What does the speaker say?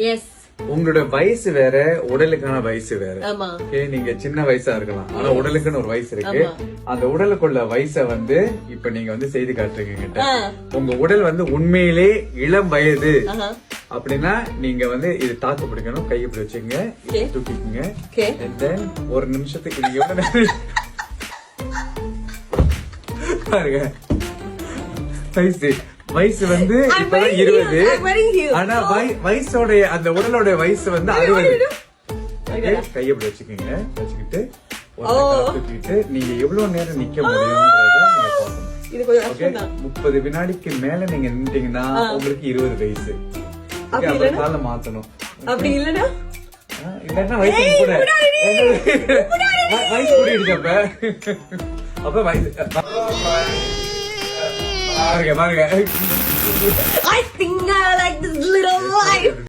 Yes. உங்களோட வயசு வேற, உடலுக்கான வயசு வேற. ஆமா. நீங்க சின்ன வயசா இருக்கலாம், ஆனா உடலுக்குன்னு ஒரு வயசு இருக்கு. அந்த உடலுக்குள்ள வயசை வந்து இப்ப நீங்க வந்து செய்து காட்டுறீங்க. உங்க உடல் வந்து உண்மையிலே இளம் வயது அப்படின்னா நீங்க வந்து இது தாக்கு பிடிக்கணும், கையை இப்படி வச்சுங்க, தூக்கிக்குங்க. And then ஒரு நிமிஷத்துக்கு நீங்க எவ்வளவு நேரம் பாருங்க. வயசு வந்து இப்பதான் 20, ஆனா வயசோட அந்த உடலோட வயசு வந்து 60. கையை இப்படி வச்சுக்கோங்க, வச்சுக்கிட்டு தூக்கிட்டு நீங்க எவ்வளவு நேரம் நிக்க முடியும்ன்றத நீங்க பாக்கணும். 30 வினாடிக்கு மேல நீங்க நின்றுட்டீங்கன்னா உங்களுக்கு 20 வயசு. அப்புறம் காலை மாத்தணும். அப்படி இல்லன்னா வயசு கூட வயசு கூடிடுச்சு. அப்ப வயசு பாருங்க. I think I like this little life.